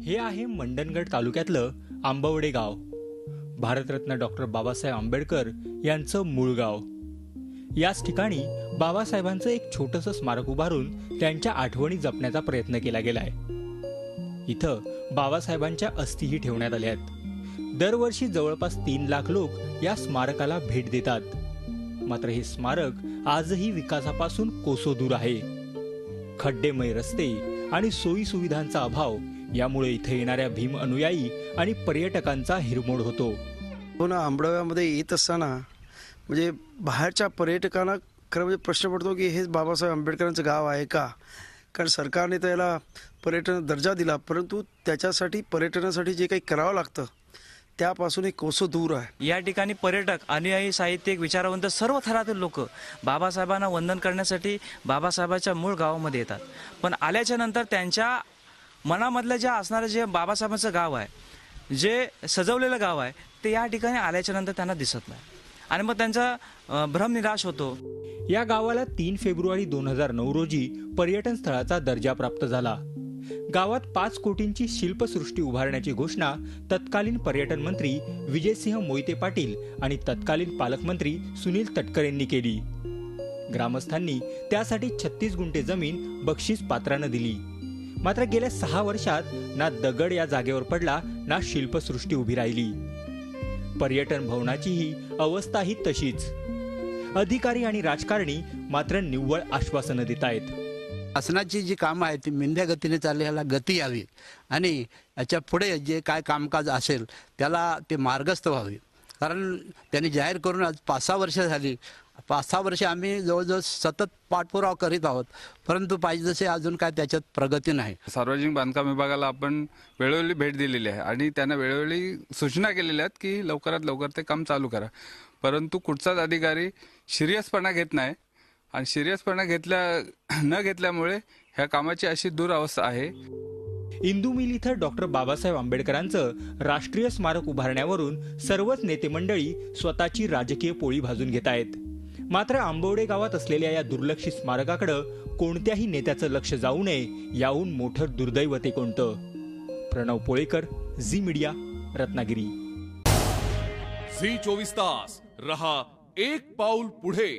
हे आहे मंडणगड तालुक्यातलं आंबवडे गाव. भारतरत्न डॉक्टर बाबासाहेब आंबेडकर यांचं मूळ गाव. याच ठिकाणी बाबासाहेबांचं एक छोटंसं स्मारक उभारून त्यांच्या आठवणी जपण्याचा प्रयत्न केला गेलाय. इथं बाबासाहेबांच्या अस्थिही ठेवण्यात आल्या आहेत. दरवर्षी जवळपास 3 लाख लोक या स्मारकाला भेट देतात. मात्र हे स्मारक आजही विकासापासून कोसो दूर आहे. खड्डेमय रस्ते आणि सोयी सुविधांचा अभाव यामुळे इथे येणाऱ्या भीम अनुयायी आणि पर्यटकांचा हिरमोड होतो. हो ना, आंबडव्यामध्ये येत असताना म्हणजे बाहेरच्या पर्यटकांना खरं म्हणजे प्रश्न पडतो की हे बाबासाहेब आंबेडकरांचं गाव आहे का? कारण सरकारने त्याला पर्यटन दर्जा दिला, परंतु त्याच्यासाठी पर्यटनासाठी जे काही करावं लागतं त्यापासून एक कोसो दूर आहे. या ठिकाणी पर्यटक, अनुयायी, साहित्यिक, विचारवंत सर्व थरातील लोक बाबासाहेबांना वंदन करण्यासाठी बाबासाहेबांच्या मूळ गावामध्ये येतात. पण आल्याच्या नंतर त्यांच्या मनामधलं जे असणारं जे बाबासाहेबांचं गाव आहे, जे सजवलेलं गाव आहे, ते या ठिकाणी आल्याच्या नंतर त्यांना दिसत नाही आणि मग त्यांचा भ्रम निराश होतो. या गावाला 3 फेब्रुवारी 2009 रोजी पर्यटन स्थळाचा दर्जा प्राप्त झाला. गावात 5 कोटींची शिल्पसृष्टी उभारण्याची घोषणा तत्कालीन पर्यटन मंत्री विजयसिंह मोहिते पाटील आणि तत्कालीन पालकमंत्री सुनील तटकर यांनी केली. ग्रामस्थांनी त्यासाठी 36 गुंठे जमीन बक्षीस पात्रानं दिली. मात्र गेल्या 6 वर्षात ना दगड या जागेवर पडला, ना शिल्पसृष्टी उभी राहिली. पर्यटन भवनाची ही अवस्था ही तशीच. अधिकारी आणि राजकारणी मात्र निव्वळ आश्वासनं देत आहेत. शासनाची जी कामं आहेत ती मिंध्या गतीने चालल्याला गती यावी आणि याच्या पुढे जे काय कामकाज असेल त्याला ते मार्गस्थ व्हावे. कारण त्यांनी जाहीर करून आज 5-6 वर्ष झाली. 5-6 वर्षे आम्ही जवळजवळ सतत पाठपुरावा करीत आहोत, परंतु पाहिजे तसे अजून काय त्याच्यात प्रगती नाही. सार्वजनिक बांधकाम विभागाला आपण वेळोवेळी भेट दिलेली आहे आणि त्यांना वेळोवेळी सूचना केलेल्या आहेत की लवकरात लवकर ते काम चालू करा, परंतु कुठचाच अधिकारी सिरियसपणा घेत नाही आणि सिरियसपणा न घेतल्यामुळे ह्या कामाची अशी दुरावस्था आहे. इंदू मिल इथं डॉक्टर बाबासाहेब आंबेडकरांचं राष्ट्रीय स्मारक उभारण्यावरून सर्वच नेते मंडळी स्वतःची राजकीय पोळी भाजून घेत आहेत. मात्र आंबवडे गावात असलेल्या या दुर्लक्षित स्मारकाकडे कोणत्याही नेत्याचं लक्ष जाऊ नये याहून मोठं दुर्दैव ते कोणतं? Pranav Polekar, Zee media, Ratnagiri. Zee 24 तास रहा एक पाऊल पुढे.